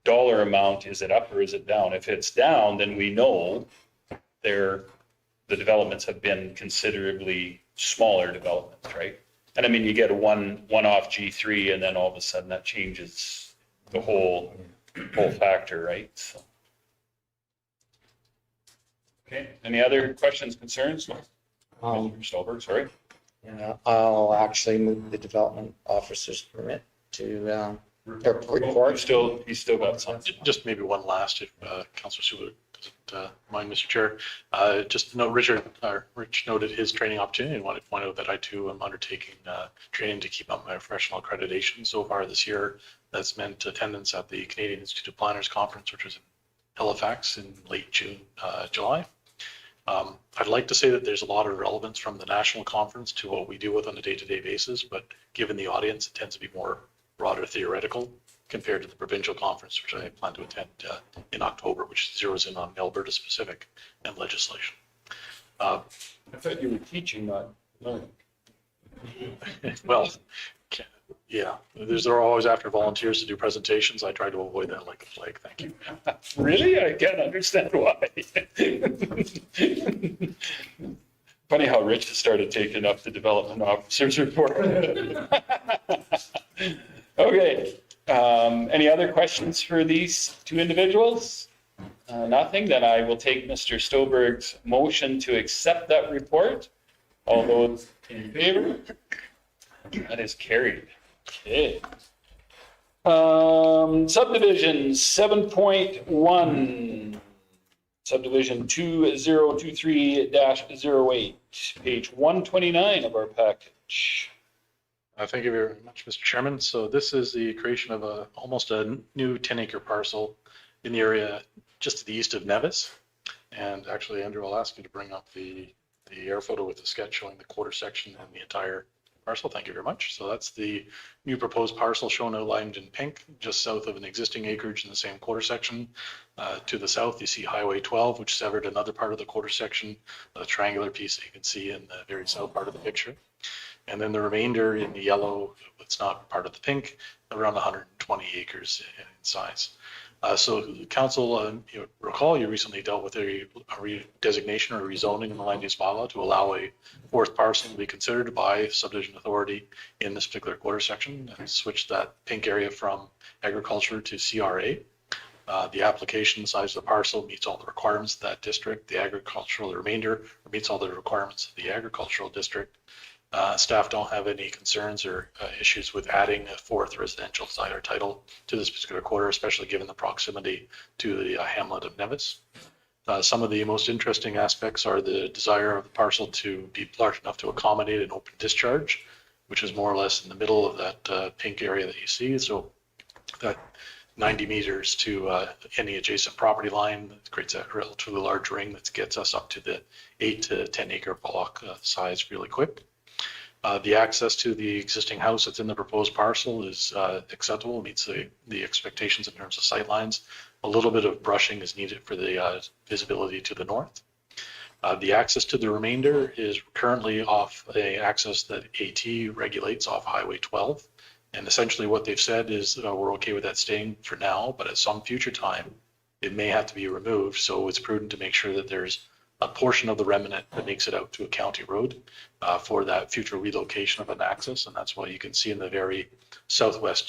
dollar amount? Is it up or is it down? If it's down, then we know the developments have been considerably smaller developments, right? And I mean, you get a one-off G3 and then all of a sudden that changes the whole factor, right? So. Okay, any other questions, concerns? Mr. Stolberg, sorry. Yeah, I'll actually move the development officer's permit to report. He's still got something. Just maybe one last, if Councillor Sewell doesn't mind, Mr. Chair. Just note, Rich noted his training opportunity and wanted to point out that I too am undertaking training to keep up my professional accreditation so far this year. That's meant attendance at the Canadian Institute of Planners Conference, which was in Halifax in late July. I'd like to say that there's a lot of relevance from the national conference to what we deal with on a day-to-day basis, but given the audience, it tends to be more broader theoretical compared to the provincial conference, which I plan to attend in October, which zeroes in on Alberta specific and legislation. I thought you were teaching, not learning. Well, yeah, they're always after volunteers to do presentations. I try to avoid that like the plague. Thank you. Really? I can't understand why. Funny how Rich has started taking up the development officer's report. Okay. Any other questions for these two individuals? Nothing. Then I will take Mr. Stoberg's motion to accept that report. All those in favor? That is carried. Okay. Subdivision 7.1. Subdivision 2023-08, page 129 of our package. Thank you very much, Mr. Chairman. So this is the creation of almost a new 10-acre parcel in the area just to the east of Nevis. And actually, Andrew, I'll ask you to bring up the air photo with the sketch showing the quarter section and the entire parcel. Thank you very much. So that's the new proposed parcel shown outlined in pink, just south of an existing acreage in the same quarter section. To the south, you see Highway 12, which severed another part of the quarter section, a triangular piece that you can see in the very south part of the picture. And then the remainder in the yellow, it's not part of the pink, around 120 acres in size. So council, you recall you recently dealt with a redesignation or rezoning in the land use bylaw to allow a fourth parcel to be considered by subdivision authority in this particular quarter section and switch that pink area from agriculture to CRA. The application size of the parcel meets all the requirements of that district. The agricultural, the remainder meets all the requirements of the agricultural district. Staff don't have any concerns or issues with adding a fourth residential site or title to this particular quarter, especially given the proximity to the hamlet of Nevis. Some of the most interesting aspects are the desire of the parcel to be large enough to accommodate an open discharge, which is more or less in the middle of that pink area that you see. So that 90 meters to any adjacent property line creates a relatively large ring that gets us up to the 8 to 10 acre block size really quick. The access to the existing house that's in the proposed parcel is acceptable, meets the expectations in terms of sight lines. A little bit of brushing is needed for the visibility to the north. The access to the remainder is currently off a access that AT regulates off Highway 12. And essentially what they've said is we're okay with that staying for now, but at some future time, it may have to be removed. So it's prudent to make sure that there's a portion of the remnant that makes it out to a county road for that future relocation of an access. And that's why you can see in the very southwest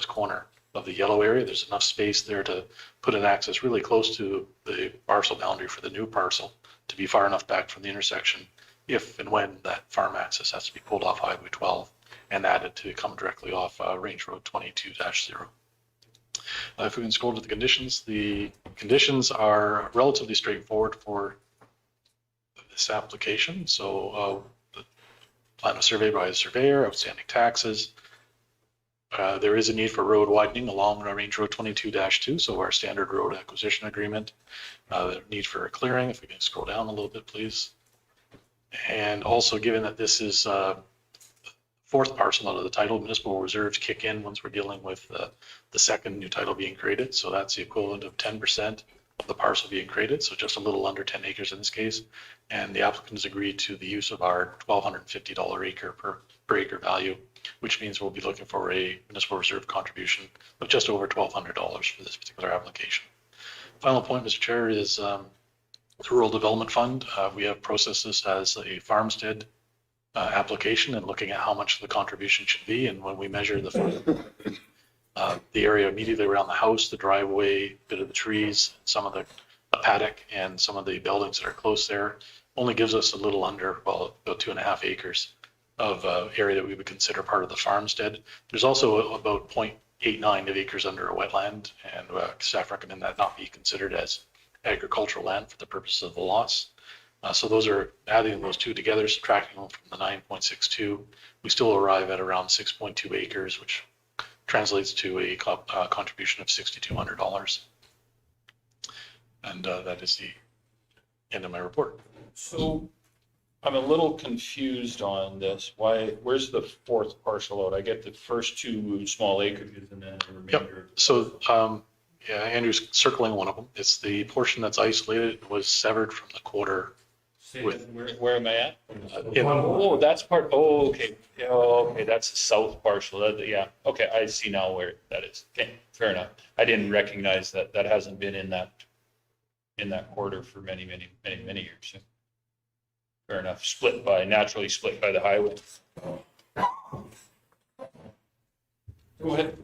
corner of the yellow area, there's enough space there to put an access really close to the parcel boundary for the new parcel to be far enough back from the intersection if and when that farm access has to be pulled off Highway 12 and added to come directly off Range Road 22-0. If we can scroll to the conditions are relatively straightforward for this application. So the plan was surveyed by a surveyor, outstanding taxes. There is a need for road widening along Range Road 22-2, so our standard road acquisition agreement. Need for a clearing, if we can scroll down a little bit, please. And also, given that this is fourth parcel out of the title, municipal reserves kick in once we're dealing with the second new title being created. So that's the equivalent of 10% of the parcel being created. So just a little under 10 acres in this case. And the applicant has agreed to the use of our $1,250 acre per acre value, which means we'll be looking for a municipal reserve contribution of just over $1,200 for this particular application. Final point, Mr. Chair, is the Rural Development Fund. We have processed this as a farmstead application and looking at how much the contribution should be. And when we measure the area immediately around the house, the driveway, bit of the trees, some of the paddock and some of the buildings that are close there, only gives us a little under, well, about 2.5 acres of area that we would consider part of the farmstead. There's also about 0.89 of acres under a wetland, and staff recommend that not be considered as agricultural land for the purposes of the loss. So those are adding those two together, subtracting them from the 9.62. We still arrive at around 6.2 acres, which translates to a contribution of $6,200. And that is the end of my report. So I'm a little confused on this. Where's the fourth parcel out? I get the first two small acreages and then the remainder. So, yeah, Andrew's circling one of them. It's the portion that's isolated, was severed from the quarter. Where am I at? In- Oh, that's part, oh, okay. Yeah, okay, that's the south parcel. Yeah, okay, I see now where that is. Okay, fair enough. I didn't recognize that. That hasn't been in that quarter for many years. Fair enough. Naturally split by the highway. Go ahead.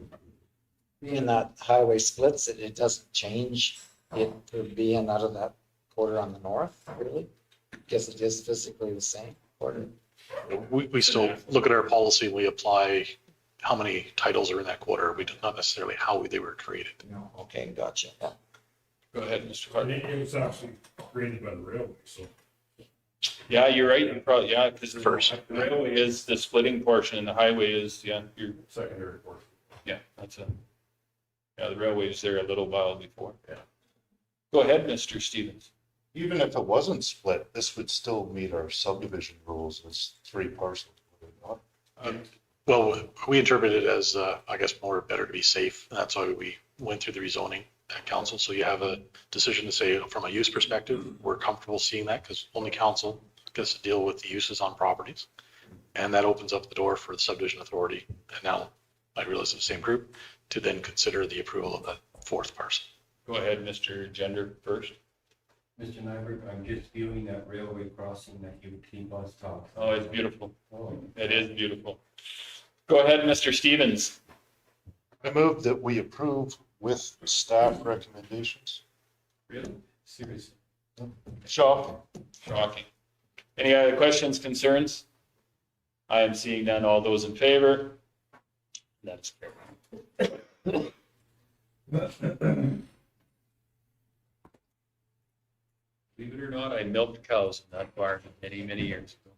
Being that highway splits, it doesn't change it for being out of that quarter on the north, really? Because it is physically the same quarter. We still look at our policy and we apply how many titles are in that quarter. We do not necessarily how they were created. No, okay, gotcha. Yeah. Go ahead, Mr. And Clark. it was actually created by the railway, so. Yeah, you're right. You probably, yeah, because the First. railway is the splitting portion and the highway is, yeah, Secondary portion. yeah, the railway is there a little while before. Yeah. Go ahead, Mr. Stevens. Even if it wasn't split, this would still meet our subdivision rules as 3 parcels, would it not? Well, we interpret it as, I guess, better to be safe. That's why we went through the rezoning at council. So you have a decision to say, from a use perspective, we're comfortable seeing that because only council gets to deal with the uses on properties. And that opens up the door for the subdivision authority. And now I realize it's the same group to then consider the approval of the fourth parcel. Go ahead, Mr. Gender first. Mr. Nyberg, I'm just viewing that railway crossing that you keep us talking. Oh, it's beautiful. Oh, It is beautiful. Go ahead, Mr. Stevens. I move that we approve with staff recommendations. Really? seriously. Shocking. Shocking. Any other questions, concerns? I am seeing none. All those in favor? That's carried. Believe it or not, I milked cows in that barn many years ago.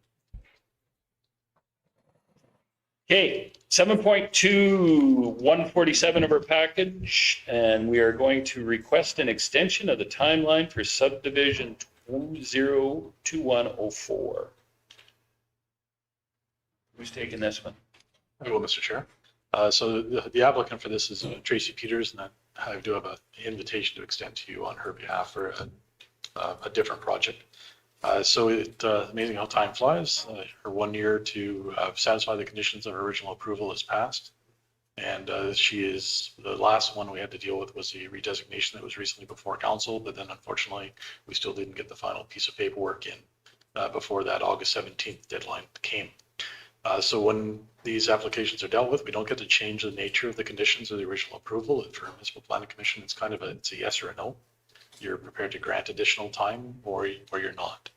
Okay, 7.2, 147 of our package, and we are going to request an extension of the timeline for subdivision 202104. Who's taking this one? I will, Mr. Chair. So the applicant for this is Tracy Peters, and I do have an invitation to extend to you on her behalf for a different project. So amazing how time flies. Her 1 year to satisfy the conditions of her original approval is passed. And she is, the last one we had to deal with was the redesignation that was recently before council, but then unfortunately, we still didn't get the final piece of paperwork in before that August 17th deadline came. So when these applications are dealt with, we don't get to change the nature of the conditions of the original approval. For a municipal planning commission, it's kind of it's a yes or a no. You're prepared to grant additional time or you're not.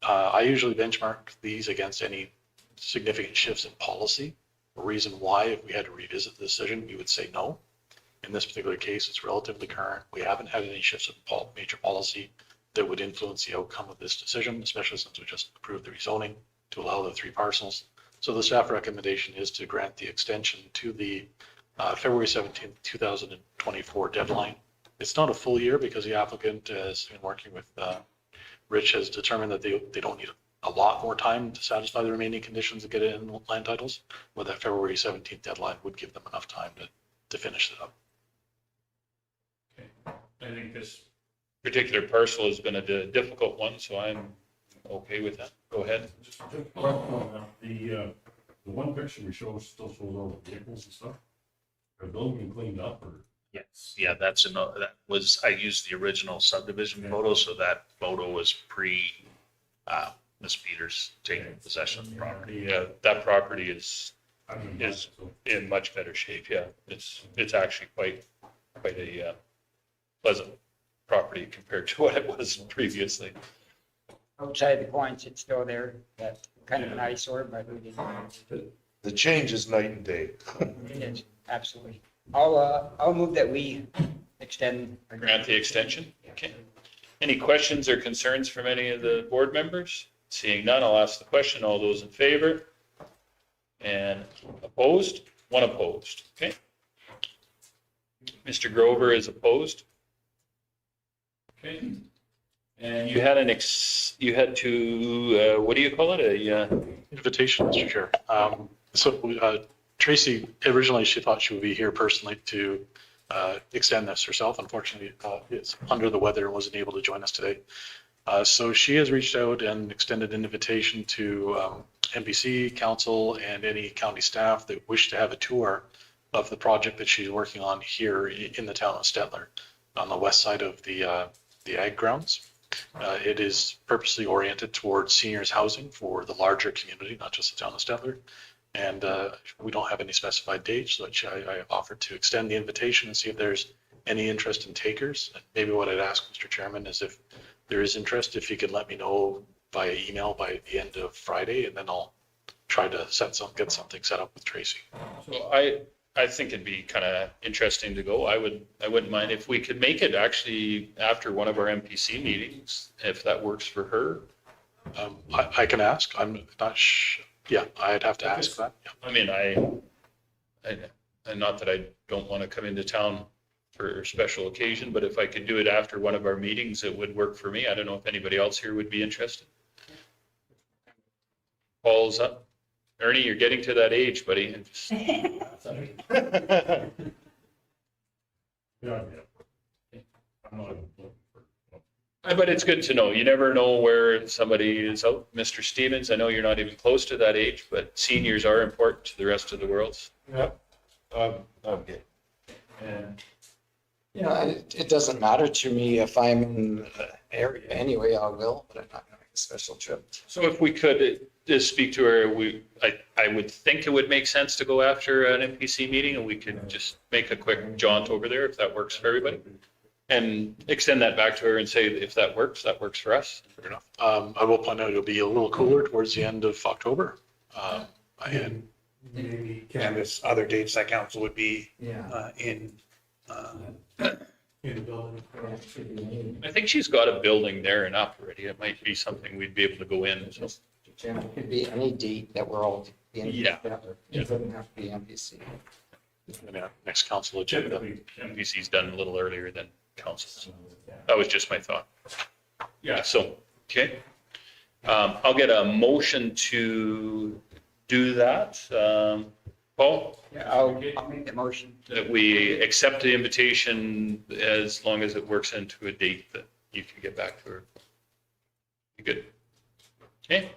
I usually benchmark these against any significant shifts in policy. A reason why, if we had to revisit the decision, we would say no. In this particular case, it's relatively current. We haven't had any shifts in major policy that would influence the outcome of this decision, especially since we just approved the rezoning to allow the 3 parcels. So the staff recommendation is to grant the extension to the February 17th, 2024 deadline. It's not a full year because the applicant has been working with Rich has determined that they don't need a lot more time to satisfy the remaining conditions to get it in land titles, but that February 17th deadline would give them enough time to finish it up. Okay. I think this particular parcel has been a difficult one, so I'm okay with that. Go ahead. Just a quick question on that. The one picture we show still shows all the vehicles and stuff. Have those been cleaned up or? Yes, yeah, that was, I used the original subdivision photo, so that photo was Ms. Peters taking possession of the property. Yeah, that property is I mean, Yes. so- in much better shape, yeah. It's actually quite a pleasant property compared to what it was previously. Outside the points, it's still there, that's kind of an eyesore, but we didn't. The change is night and day. It is, absolutely. I'll move that we extend. Grant the extension? Okay. Any questions or concerns from any of the board members? Seeing none, I'll ask the question. All those in favor? And opposed? One opposed, okay? Mr. Grover is opposed. Okay. And you had you had to, what do you call it? Invitation, Mr. Chair. So Tracy, originally she thought she would be here personally to extend this herself. Unfortunately, is under the weather and wasn't able to join us today. So she has reached out and extended an invitation to MPC, council, and any county staff that wish to have a tour of the project that she's working on here in the town of Stettler on the west side of the ag grounds. It is purposely oriented towards seniors housing for the larger community, not just the town of Stettler. And we don't have any specified dates, so I offered to extend the invitation and see if there's any interest in takers. And maybe what I'd ask Mr. Chairman is if there is interest, if you could let me know via email by the end of Friday, and then I'll try to get something set up with Tracy. So I think it'd be kind of interesting to go. I wouldn't mind if we could make it actually after one of our MPC meetings, if that works for her. I can ask. I'm not sure. Yeah, I'd have to ask that. Yeah. I mean, and not that I don't want to come into town for a special occasion, but if I could do it after one of our meetings, it would work for me. I don't know if anybody else here would be interested. Paul's up. Ernie, you're getting to that age, buddy. Yeah. I'm not even looking for. But it's good to know. You never know where somebody is out. Mr. Stevens, I know you're not even close to that age, but seniors are important to the rest of the world. Yep. Okay. And It doesn't matter to me if I'm in the area anyway, I will, but I'm not going to make a special trip. so if we could just speak to her, I would think it would make sense to go after an MPC meeting and we could just make a quick jaunt over there if that works for everybody. And extend that back to her and say, if that works for us. Fair enough. I will point out it'll be a little cooler towards the end of October. And Maybe Canvas other dates that council would be in. in the building. I think she's got a building there and up already. It might be something we'd be able to go in. So. Chairman, it could be any date that we're all in. Yeah. It doesn't have to be MPC. next council agenda. Typically, MPC's done a little earlier than council. So that was just my thought. Yeah, so, okay. I'll get a motion to do that. Paul? Yeah, I'll make the motion. That we accept the invitation as long as it works into a date that you can get back to her. You good? Okay.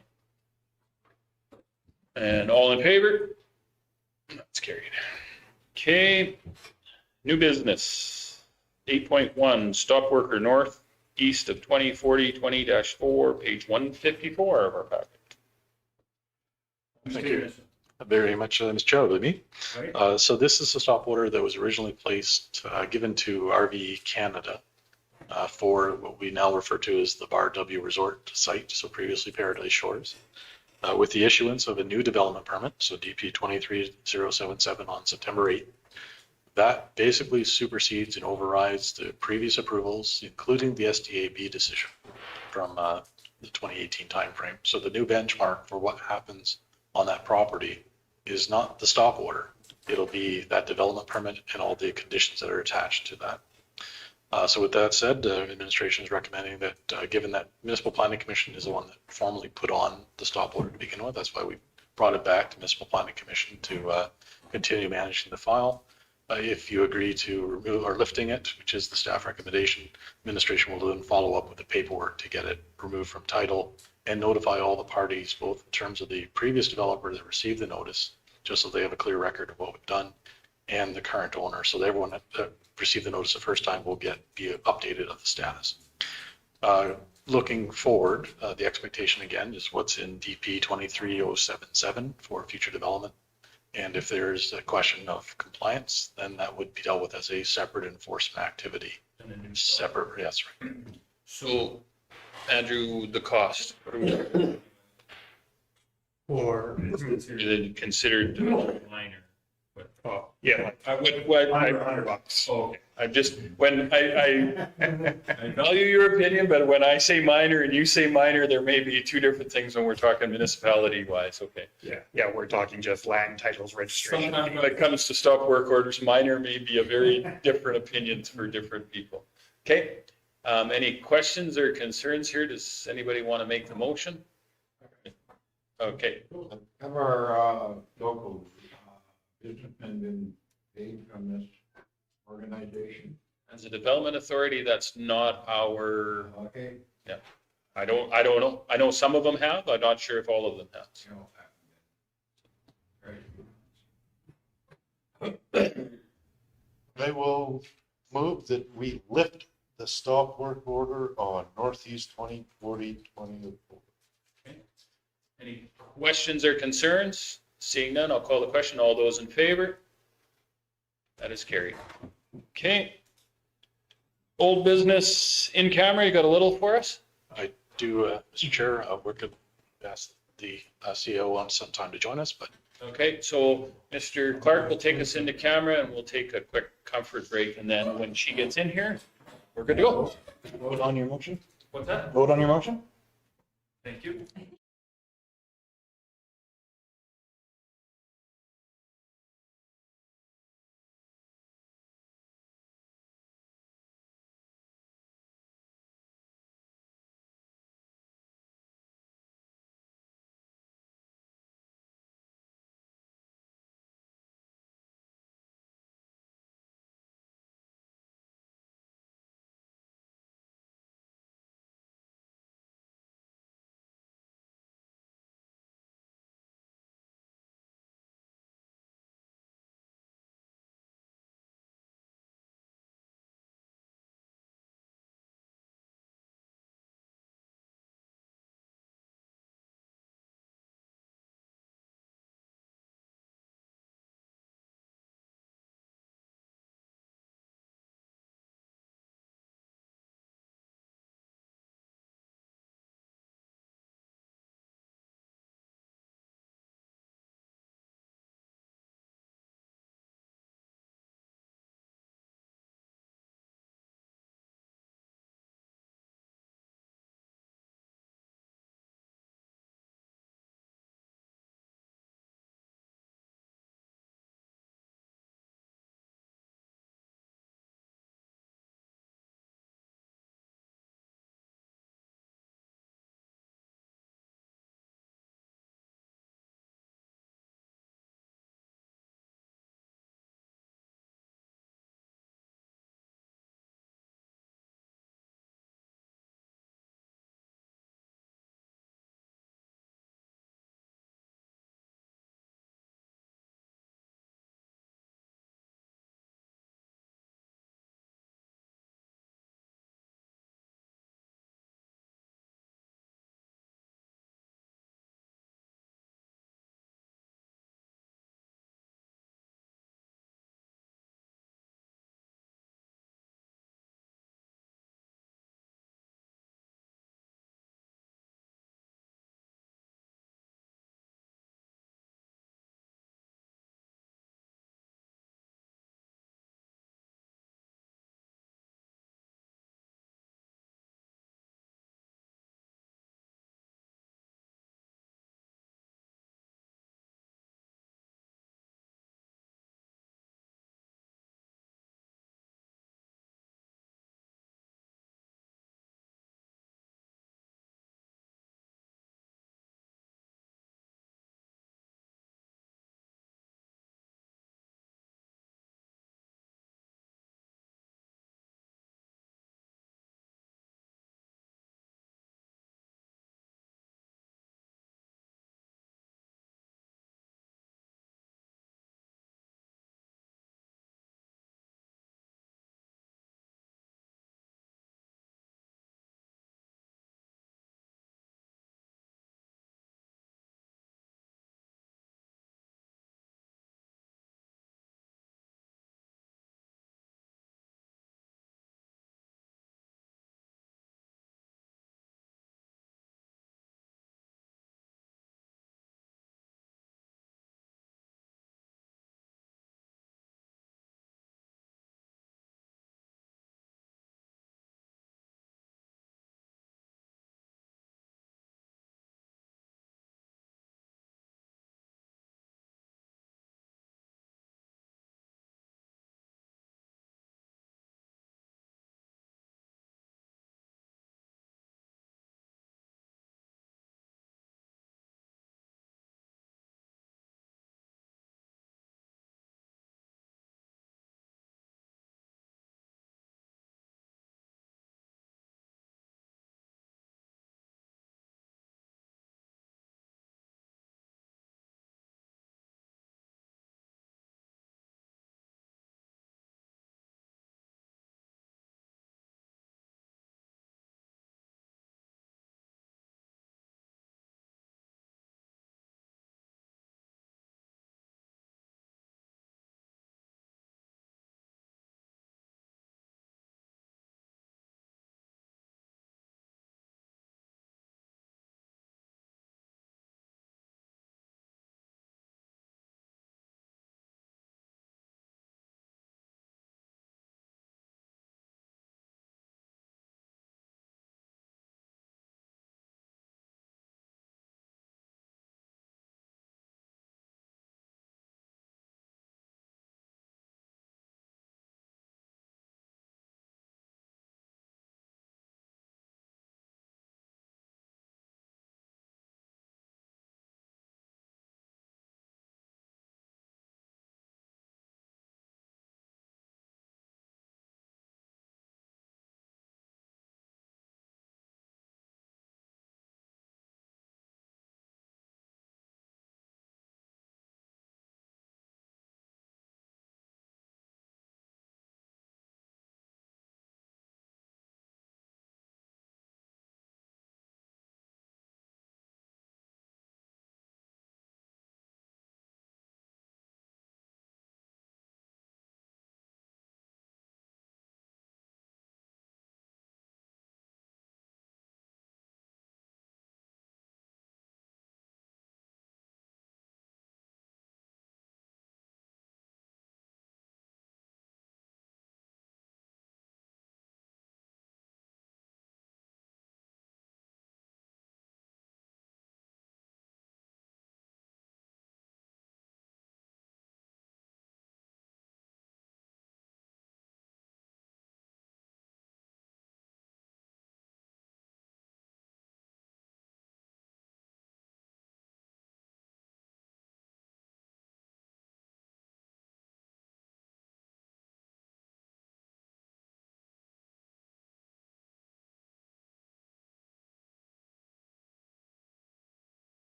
And all in favor? That's carried. Okay. New business. 8.1, stop worker north, east of 2040-20-4, page 154 of our packet. Thank you very much, Mr. Chair, with me. So this is a stop order that was originally placed, given to RV Canada for what we now refer to as the Bar W Resort site, so previously Paradise Shores, with the issuance of a new development permit, so DP 23077 on September 8th. That basically supersedes and overrides the previous approvals, including the SDAB decision from the 2018 timeframe. So the new benchmark for what happens on that property is not the stop order. It'll be that development permit and all the conditions that are attached to that. So with that said, the administration is recommending that given that Municipal Planning Commission is the one that formally put on the stop order to begin with, that's why we brought it back to Municipal Planning Commission to continue managing the file. If you agree to remove or lifting it, which is the staff recommendation, administration will then follow up with the paperwork to get it removed from title and notify all the parties, both in terms of the previous developer that received the notice, just so they have a clear record of what we've done, and the current owner. So that everyone that received the notice the first time will be updated of the status. Looking forward, the expectation again is what's in DP 23077 for future development. And if there's a question of compliance, then that would be dealt with as a separate enforcement activity. Separate, yes, right. So, Andrew, the cost, what are we Or considered minor? oh, yeah, I would, what, $100. oh, okay. I just, when I value your opinion, but when I say minor and you say minor, there may be two different things when we're talking municipality wise, okay. Yeah, we're talking just land titles registration. Sometimes when it comes to stop work orders, minor may be a very different opinions for different people. Okay, Any questions or concerns here? Does anybody want to make the motion? Okay, Have our, local, businessmen been paid from this organization? as a development authority, that's not our, Okay. I don't know. I know some of them have. I'm not sure if all of them have. You know, Right. I will move that we lift the stop work order on Northeast 2040-20. Any questions or concerns? Seeing none, I'll call the question. All those in favor? That is carried. Okay. Old business in camera, you got a little for us? I do, Mr. Chair, work to ask the CEO on some time to join us, but Okay, so Mr. Clark will take us into camera and we'll take a quick comfort break. And then when she gets in here, we're good to go. Vote on your motion? What's that? Vote on your motion? Thank you.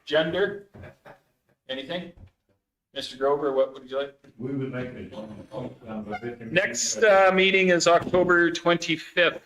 Gender? Anything? Mr. Grover, what would you like? We would like to. Next meeting is October 25th.